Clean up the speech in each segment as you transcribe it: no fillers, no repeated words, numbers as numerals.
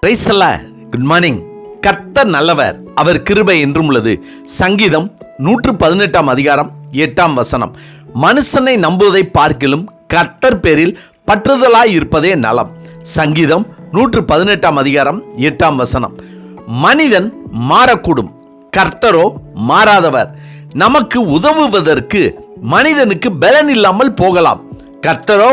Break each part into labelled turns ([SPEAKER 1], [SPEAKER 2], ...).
[SPEAKER 1] Praise the Lord. Good morning. கர்த்தர் நல்லவர், அவர் கிருபை என்றும் உள்ளது. சங்கீதம் 118 அதிகாரம் 8 மனுஷனை நம்புவதை பார்க்கிலும் கர்த்தர் பேரில் பற்றுதலாய் இருப்பதே நலம். சங்கீதம் 118 அதிகாரம் 8 மனிதன் மாறக்கூடும், கர்த்தரோ மாறாதவர். நமக்கு உதவுவதற்கு மனிதனுக்கு பலன் இல்லாமல் போகலாம், கர்த்தரோ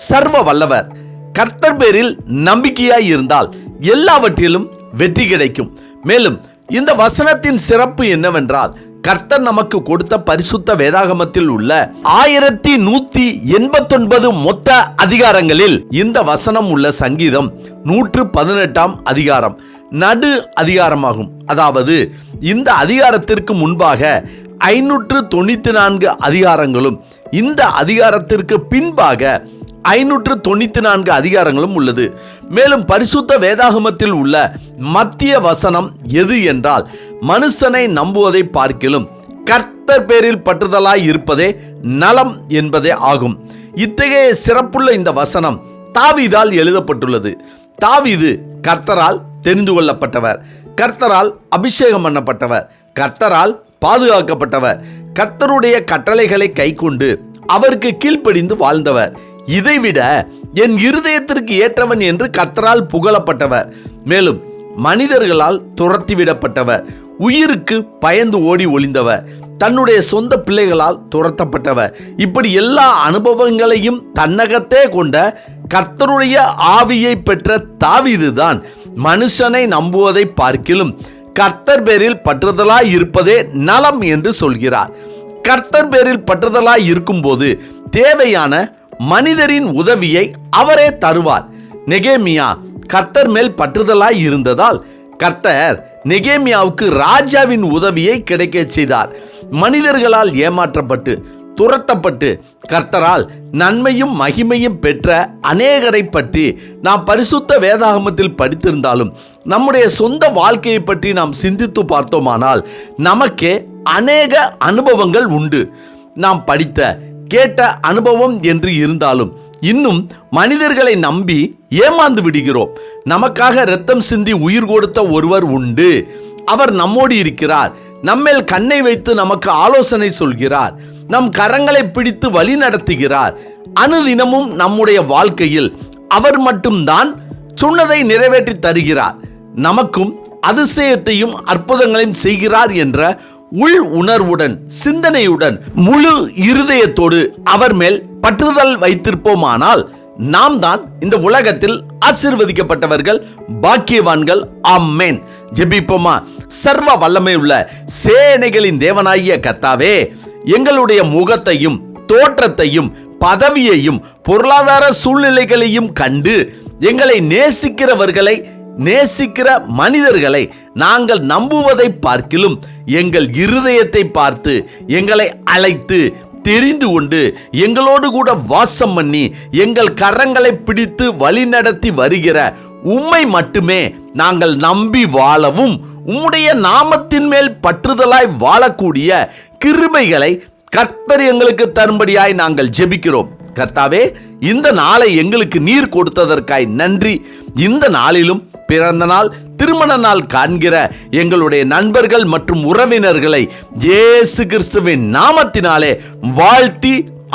[SPEAKER 1] சர்வ வல்லவர். கர்த்தர் பேரில் நம்பிக்கையாய் இருந்தால் எல்லாவற்றிலும் வெற்றி கிடைக்கும். மேலும் இந்த வசனத்தின் சிறப்பு என்னவென்றால், கர்த்தர் நமக்கு கொடுத்த பரிசுத்த வேதாகமத்தில் உள்ள 1189 மொத்த அதிகாரங்களில் இந்த வசனம் உள்ள சங்கீதம் 118 அதிகாரம் நடு அதிகாரமாகும். அதாவது இந்த அதிகாரத்திற்கு முன்பாக 594 அதிகாரங்களும் இந்த அதிகாரத்திற்கு பின்பாக 594 அதிகாரங்களும் உள்ளது. மேலும் பரிசுத்த வேதாகமத்தில் உள்ள மத்திய வசனம் எது என்றால், மனுஷனை நம்புவதை பார்க்கிலும் கர்த்தர் பேரில் பற்றுதலாய் இருப்பதே நலம் என்பதே ஆகும். இத்தகைய சிறப்புள்ள இந்த வசனம் தாவீதால் எழுதப்பட்டுள்ளது. தாவீது கர்த்தரால் தெரிந்து கொள்ளப்பட்டவர், கர்த்தரால் அபிஷேகம் பண்ணப்பட்டவர், கர்த்தரால் பாதுகாக்கப்பட்டவர், கர்த்தருடைய கட்டளைகளை கைக்கொண்டு அவருக்கு கீழ்ப்படிந்து வாழ்ந்தவர். இதைவிட என் இருதயத்திற்கு ஏற்றவன் என்று கர்த்தரால் புகழப்பட்டவர். மேலும் மனிதர்களால் துரத்திவிடப்பட்டவர், உயிருக்கு பயந்து ஓடி ஒளிந்தவர், தன்னுடைய சொந்த பிள்ளைகளால் துரத்தப்பட்டவர். இப்படி எல்லா அனுபவங்களையும் தன்னகத்தே கொண்ட கர்த்தருடைய ஆவியை பெற்ற தாவீதுதான் மனுஷனை நம்புவதை பார்க்கிலும் கர்த்தர் பேரில் பற்றுதலாய் இருப்பதே நலம் என்று சொல்கிறார். கர்த்தர் பேரில் பற்றுதலாய் இருக்கும்போது தேவையான மனிதரின் உதவியை அவரே தருவார். நெகேமியா கர்த்தர் மேல் பற்றுதலாய் இருந்ததால் கர்த்தர் நெகேமியாவுக்கு ராஜாவின் உதவியை கிடைக்க செய்தார். மனிதர்களால் ஏமாற்றப்பட்டு துரத்தப்பட்டு கர்த்தரால் நன்மையும் மகிமையும் பெற்ற அநேகரை பற்றி நாம் பரிசுத்த வேதாகமத்தில் படித்திருந்தாலும் நம்முடைய சொந்த வாழ்க்கையை பற்றி நாம் சிந்தித்து பார்த்தோமானால் நமக்கே அநேக அனுபவங்கள் உண்டு. நாம் படித்த கேட்ட அனுபவம் என்று இருந்தாலும் இன்னும் மனிதர்களை நம்பி ஏமாந்து விடுகிறோம். நமக்காக இரத்தம் சிந்தி உயிர் கொடுத்த ஒருவர் உண்டு. அவர் நம்மோடு இருக்கிறார், நம்மேல் கண்ணை வைத்து நமக்கு ஆலோசனை சொல்கிறார், நம் கரங்களை பிடித்து வழி நடத்துகிறார். அனுதினமும் நம்முடைய வாழ்க்கையில் அவர் மட்டும்தான் சொன்னதை நிறைவேற்றி தருகிறார். நமக்கும் அதிசயத்தையும் அற்புதங்களையும் செய்கிறார் என்ற உள் உணர்வுடன் சிந்தனையுடன் முழு இருதயத்தோடு அவர் மேல் பற்றுதல் வைத்திருப்போமானால் நாம் தான் இந்த உலகத்தில் ஆசீர்வதிக்கப்பட்டவர்கள், பாக்கியவான்கள். ஆமென். ஜெபிப்போமா. சர்வ வல்லமை உள்ள சேனைகளின் தேவனாகிய கர்த்தாவே, எங்களுடைய முகத்தையும் தோற்றத்தையும் பதவியையும் பொருளாதார சூழ்நிலைகளையும் கண்டு எங்களை நேசிக்கிற மனிதர்களை நாங்கள் நம்புவதை பார்க்கிலும் எங்கள் இருதயத்தை பார்த்து எங்களை அழைத்து தெரிந்து கொண்டு எங்களோடு கூட வாசம் பண்ணி எங்கள் கரங்களை பிடித்து வழி நடத்தி வருகிற உம்மை மட்டுமே நாங்கள் நம்பி வாழவும் உம்முடைய நாமத்தின் மேல் பற்றுதலாய் வாழக்கூடிய கிருபைகளை கர்த்தர் எங்களுக்கு தரும்படியாய் நாங்கள் ஜெபிக்கிறோம். கர்த்தாவே, இந்த நாளை எங்களுக்கு நீர் கொடுத்ததற்காய் நன்றி. இந்த நாளிலும் பிறந்த நாள், திருமண நாள் காண்கிற எங்களுடைய நண்பர்கள் மற்றும் உறவினர்களை இயேசு கிறிஸ்துவின் நாமத்தினாலே வாழ்த்தி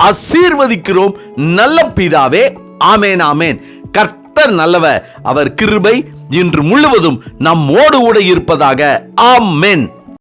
[SPEAKER 1] ஆசீர்வதிக்கிறோம் நல்ல பிதாவே. ஆமேன், ஆமேன். கர்த்தர் நல்லவர், அவர் கிருபை இன்று முழுவதும் நம்மோடு கூட இருப்பதாக. ஆமென்.